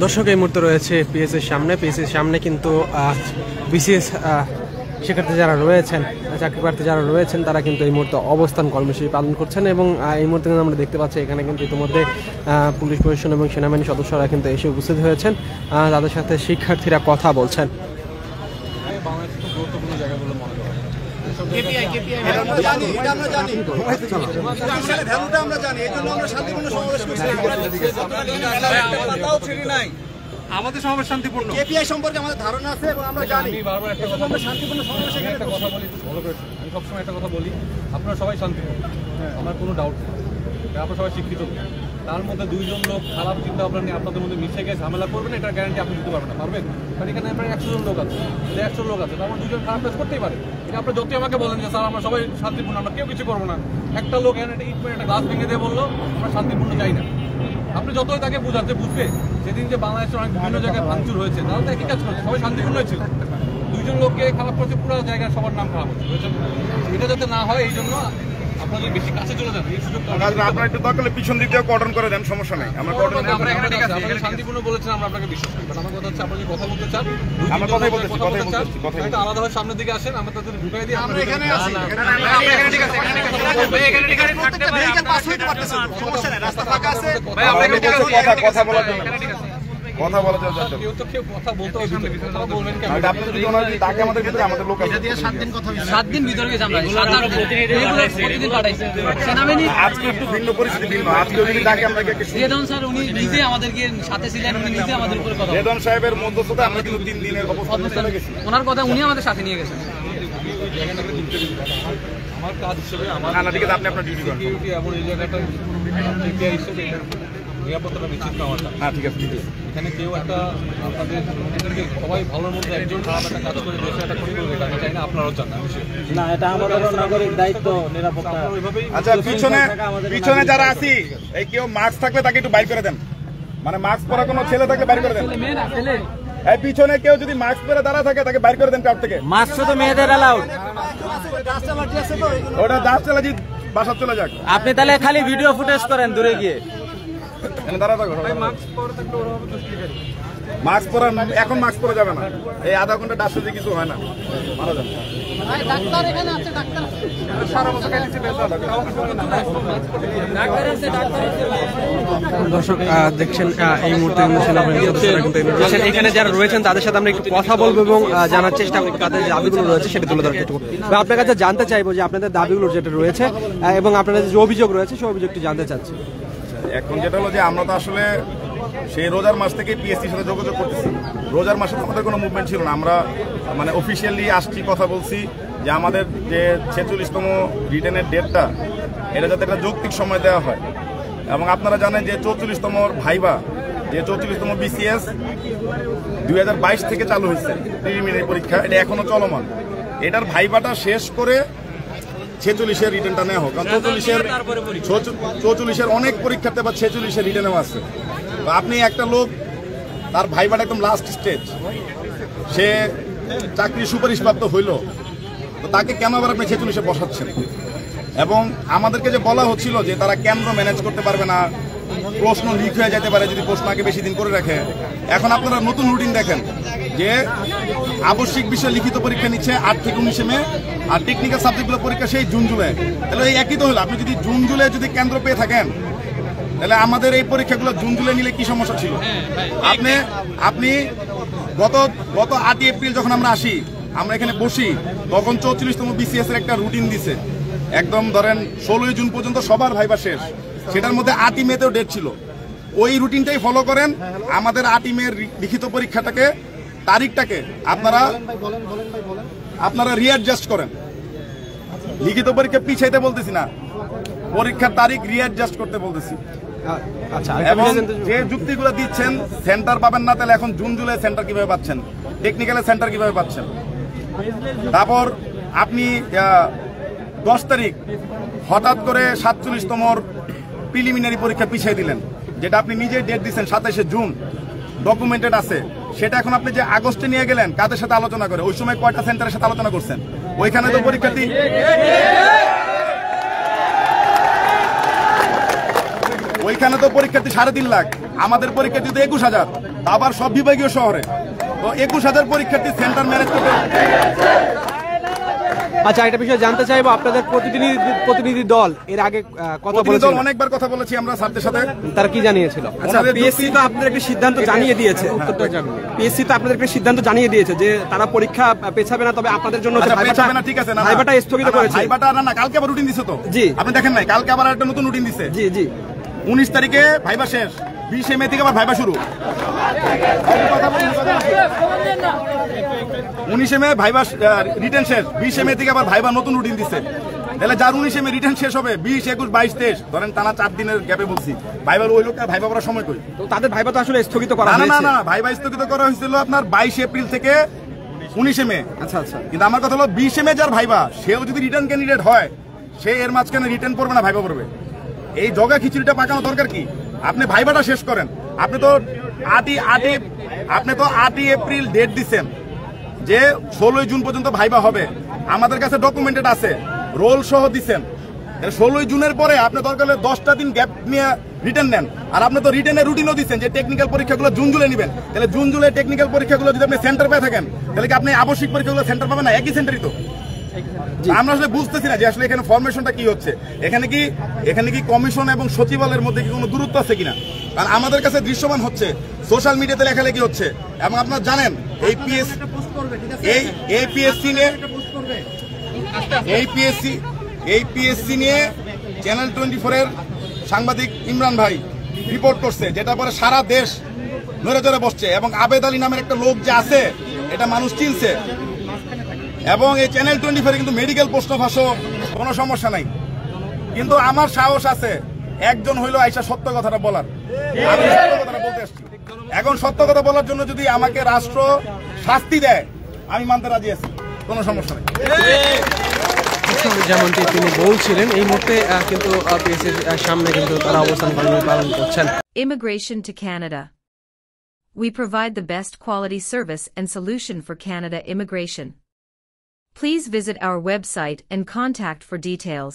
দর্শক এই মুহূর্তে রয়েছে পিএসসির সামনে। পিএসসির সামনে কিন্তু বিসিএস শিক্ষার্থী যারা রয়েছেন, চাকরি প্রার্থী যারা রয়েছেন, তারা কিন্তু এই মুহূর্তে অবস্থান কর্মসূচি পালন করছেন। এবং এই মুহূর্তে কিন্তু আমরা দেখতে পাচ্ছি এখানে কিন্তু ইতিমধ্যে পুলিশ প্রশাসন এবং সেনাবাহিনী সদস্যরা কিন্তু এসে উপস্থিত হয়েছেন। তাদের সাথে শিক্ষার্থীরা কথা বলছেন। আমাদের সমাবেশ শান্তিপূর্ণ, কেপিআই সম্পর্কে আমাদের ধারণা আছে এবং আমরা জানি আমরা শান্তিপূর্ণ সমাবেশ। একটা কথা বলি, আমি সবসময় একটা কথা বলি, আপনারা সবাই শান্তিপূর্ণ, আমার কোনো ডাউট নেই, আপনারা সবাই শিক্ষিত। তার মধ্যে দুইজন লোক খারাপ চিন্তা ভাবনা নিয়ে আপনাদের মধ্যে মিশে গিয়ে ঝামেলা করবেন, এটার গ্যারান্টি আপনি দিতে পারবেন না। পারবেন? কারণ এখানে আপনার 100 জন লোক আছে, 100 লোক আছে, আমার দুজন খারাপ কাজ করতেই পারে। এটা আপনার যতই আমাকে বলেন যে স্যার আমরা সবাই শান্তিপূর্ণ, আমরা কেউ কিছু করবো না, একটা লোক এখানে একটা গ্লাস ভেঙে দিয়ে বললো আমরা শান্তিপূর্ণ চাই না, আপনি যতই তাকে বুঝাতে বুঝবে। সেদিন যে বাংলাদেশের অনেক বিভিন্ন জায়গায় ভাঙচুর হয়েছে, তাহলে তো একই কাজ করছে, সবাই শান্তিপূর্ণ ছিল। দুইজন লোককে খারাপ করছে, পুরো জায়গায় সবার নাম খারাপ হচ্ছে। এটা যাতে না হয় এই জন্য আপনাদের বেশি কাছে চলে যান, এই সুযোগটা আপনারা একটু দরকার পিছন দিক দিয়ে কর্ডন করে দেন, সমস্যা নেই। আমরা শান্তিপূর্ণ বলেছেন, আমরা আপনাকে বিশ্বাস করি। আমার কথা হচ্ছে, আপনি যদি কথা বলতে চান, আমরা কথাই বলতেছি, একটা আলাদাভাবে সামনে দিকে আসেন, আমরা তাদের ঢুকাই দিই। আমরা এখানে আছি, ঠিক আছে, এখানে থাকতে পারি, পাস হইতে পারতেছি, সমস্যা নেই, রাস্তা ফাঁকা আছে ভাই, আমরা কথা বলার জন্য, কথা বলার জন্য কেউ তো কেউ কথা বলতে হবে, কথা বলবেন কেন? আপনি যদি ওনার ডাকে আমাদের ভিতরে, আমাদের লোক আছে, এটা দিয়ে 7 দিন কথা, 7 দিন ভিতরে গেছে, আমরা 7 দিন প্রতিদিন পাঠাইছি। সেনাবাহিনী আজকে একটু ভিন্ন পরিস্থিতি, ভিন্ন। আজকে যদি ডাকে আমরা কি রেদন স্যার উনি নিজে আমাদেরকে সাথে ছিলেন, উনি নিজে আমাদের উপর কথা, রেদন সাহেবের মধ্যস্থতা আমরা কিন্তু 3 দিনের অবস্থান চলে গেছি, ওনার কথা উনি আমাদের সাথে নিয়ে গেছেন। আমার কাজ হিসেবে আমার না, ঠিক আছে, আপনি আপনার ডিউটি করেন, এমন এই জায়গাটা কেপিআই হিসেবে নিরাপত্তাটা নিশ্চিত করাটা। হ্যাঁ, ঠিক আছে, এখানে কেউ একটা আপনাদের সবাই ভালোর মধ্যে একজন খারাপ একটা কাজ করে দেশে একটা ক্ষতি করবে, আমি চাই না, আপনারাও চান না, এটা আমাদের নাগরিক দায়িত্ব নিরাপত্তা। আচ্ছা, পিছনে যারা আছি, এই কেউ মাস্ক থাকলে তাকে একটু বাইর করে দেন, মানে মাস্ক পরা কোনো ছেলে থাকলে বাইর করে দেন। এই পিছনে কেউ যদি মাস্ক পরে দাঁড়া থাকে তাকে বাইর করে দেন কার থেকে। মাস্ক শুধু মেয়েদের অ্যালাউড, ওটা দাস চলে জি বাসা চলে যাক। আপনি তাহলে খালি ভিডিও ফুটেজ করেন দূরে গিয়ে, মাস্ক পরা এখন মাস্ক পরা যাবে না, এই আধা ঘন্টা ডাক্তার দিয়ে কিছু হয় না, মারা যাবে। দর্শক দেখছেন এই মুহূর্তে এখানে যারা রয়েছেন তাদের সাথে আমরা একটু কথা বলবো এবং জানার চেষ্টা করবো তাদের যে দাবিগুলো রয়েছে সেটা তুলে ধরতে। আপনার কাছে জানতে চাইবো যে আপনাদের দাবিগুলো যেটা রয়েছে এবং আপনাদের যে অভিযোগ রয়েছে সেই অভিযোগটি জানতে চাচ্ছি। এখন যেটা হলো যে আমরা তো আসলে সেই রোজার মাস থেকে পিএসসির সাথে যোগাযোগ করতেছি। রোজার মাসে আমাদের কোনো মুভমেন্ট ছিল না, আমরা মানে অফিসিয়ালি আসছি, কথা বলছি যে আমাদের যে 46তম রিটেনের ডেটটা, এটা যাতে একটা যৌক্তিক সময় দেওয়া হয়। এবং আপনারা জানেন যে 44তম ভাইবা, যে 44তম বিসিএস 2022 থেকে চালু হয়েছে প্রিলিমিনারি পরীক্ষা, এটা এখনো চলমান। এটার ভাইবাটা শেষ করে 46-এর রিটার্নটা নেওয়া হোক, কারণ 44-এর অনেক পরীক্ষার্থী বা 46-এর রিটার্নেও আছে। তো আপনি একটা লোক, তার ভাইবাটা একদম লাস্ট স্টেজ, সে চাকরি সুপারিশপ্রাপ্ত হইল, তো তাকে কেন আবার আপনি 46-এ বসাচ্ছেন? এবং আমাদেরকে যে বলা হচ্ছিল যে তারা কেন্দ্র ম্যানেজ করতে পারবে না, প্রশ্ন লিক হয়ে যেতে পারে যদি প্রশ্ন আগে বেশি দিন করে রাখে। এখন আপনারা নতুন রুটিন দেখেন যে আবশ্যিক বিষয় লিখিত পরীক্ষা নিচ্ছে 8 থেকে 19 মে, আর টেকনিক্যাল সাবজেক্টগুলো পরীক্ষা সেই জুন জুলাই। তাহলে এই একই তো হলো, আপনি যদি জুন জুলাই যদি কেন্দ্র পেয়ে থাকেন, তাহলে আমাদের এই পরীক্ষাগুলো জুন জুলাই নিলে কি সমস্যা ছিল? আপনি গত 8 এপ্রিল যখন আমরা আসি, আমরা এখানে বসি, তখন 44তম বিসিএস এর একটা রুটিন দিছে, একদম ধরেন 16 জুন পর্যন্ত সবার ভাইবা শেষ, সেটার মধ্যে 8 মেতেও ডেট ছিল। ওই রুটিনটাই ফলো করেন, আমাদের 8 মে লিখিত পরীক্ষাটাকে, তারিখটাকে আপনারা রিঅ্যাডজাস্ট করেন। লিখিত পরীক্ষা পিছাইতে বলতেছি না, পরীক্ষার তারিখ রিঅ্যাডজাস্ট করতে বলতেছি। এবং যে যুক্তিগুলো দিচ্ছেন সেন্টার পাবেন না, তাহলে এখন জুন জুলাই সেন্টার কিভাবে পাচ্ছেন, টেকনিক্যালের সেন্টার কিভাবে পাচ্ছেন? তারপর আপনি 10 তারিখ হঠাৎ করে 47তম প্রিলিমিনারি পরীক্ষা পিছিয়ে দিলেন, যেটা আপনি নিজেই ডেট দিচ্ছেন 27শে জুন, ডকুমেন্টেড আছে। সেটা এখন আপনি যে আগস্টে নিয়ে গেলেন, কাদের সাথে আলোচনা করে? ওই সময় কয়টা সেন্টারের সাথে আলোচনা করছেন? ওইখানে তো পরীক্ষার্থী ওইখানে তো পরীক্ষার্থী 3.5 লাখ, আমাদের পরীক্ষার্থী তো 21,000, আবার সব বিভাগীয় শহরে। তো 21,000 পরীক্ষার্থী সেন্টার ম্যানেজ করতে। আচ্ছা, একটা বিষয় জানতে চাইবো, আপনাদের প্রতিনিধি দল এর আগে কথা বলেছিল, অনেকবার কথা বলেছি আমরা স্যারদের সাথে, তারা কি জানিয়েছিল? আচ্ছা, পিএসসি তো আপনাদের একটা সিদ্ধান্ত জানিয়ে দিয়েছে, পিএসসি তো আপনাদের একটা সিদ্ধান্ত জানিয়ে দিয়েছে যে তারা পরীক্ষা পেছাবে না, তবে আপনাদের জন্য ঠিক আছে না, ভাইবাটা স্থগিত করেছে। ভাইবাটা না, কালকে আবার রুটিন দিছে তো। জি, আপনি দেখেন নাই, কালকে আবার একটা নতুন রুটিন দিছে। জি জি, 19 তারিখে ভাইবা শেষ, 20 মে থেকে আবার ভাইবা শুরু। 19 মে ভাইবা রিটেন শেষ, 20 মে থেকে আবার ভাইবা নতুন রুটিন দিছে। তাহলে যার 19 মে রিটেন শেষ হবে, 20, 21, 22, 23 ধরেন টানা 4 দিনের গ্যাপে বলছি, ভাইবার ওই লোকটা ভাইবা করার সময় কই? তো তাদের ভাইবা তো আসলে স্থগিত করা হয়েছে। না, ভাইবা স্থগিত করা হয়েছিল আপনার 22 এপ্রিল থেকে 19 মে। আচ্ছা, কিন্তু আমার কথা হলো 20 মে যার ভাইবা, সেও যদি রিটার্ন ক্যান্ডিডেট হয়, সে এর মাঝখানে রিটার্ন করবে না, ভাইবা করবে। এই জগা খিচুড়িটা পাকানো দরকার কি? আপনি ভাইবাটা শেষ করেন। আপনি তো 8 এপ্রিল ডেট দিচ্ছেন যে 16 জুন পর্যন্ত ভাইবা হবে, আমাদের কাছে ডকুমেন্টেড আছে, রোল সহ দিচ্ছেন। 16 জুনের পরে আপনি দরকার হলে 10টা দিন গ্যাপ নিয়ে রিটার্ন নেন। আর আপনি তো রিটার্নের রুটিনও দিচ্ছেন যে টেকনিক্যাল পরীক্ষাগুলো জুন জুলাই নেবেন। তাহলে জুন জুলাই টেকনিক্যাল পরীক্ষাগুলো যদি আপনি সেন্টার পেয়ে থাকেন, তাহলে কি আপনি আবশ্যিক পরীক্ষাগুলো সেন্টার পাবেন না? একই সেন্টারই তো। আমরা আসলে বুঝতেছি না যে আসলে এখানে ফরমেশনটা কি হচ্ছে। এখানে কি কমিশন এবং সচিবালয়ের মধ্যে কি কোনো দূরত্ব আছে কিনা? কারণ আমাদের কাছে দৃশ্যমান হচ্ছে, সোশ্যাল মিডিয়াতে লেখালেখি হচ্ছে। এবং আপনারা জানেন এই পিএসসি নিয়ে চ্যানেল 24 এর সাংবাদিক ইমরান ভাই রিপোর্ট করছে, যেটা পরে সারা দেশ নড়ে চড়ে বসছে। এবং আবেদ আলী নামের একটা লোক যে আছে, এটা মানুষ চিনছে। এবং এই চ্যানেল 24 কিন্তু মেডিকেল প্রশ্ন ফাঁসো, কোনো সমস্যা নাই। কিন্তু আমার সাহস আছে একজন হইলো আইসা সত্য কথাটা বলার। আমি সত্য কথাটা বলতে আসছি। এখন সত্য কথা বলার জন্য যদি আমাকে রাষ্ট্র শাস্তি দেয়, আমি মানতে রাজি আছি, কোনো সমস্যা নেই। যেমনটি তিনি বলছিলেন, এই মুহূর্তে কিন্তু পিএসসির সামনে কিন্তু তারা অবস্থান পালন করছেন। Immigration to Canada. We provide the best quality service and solution for Canada immigration. Please visit our website and contact for details.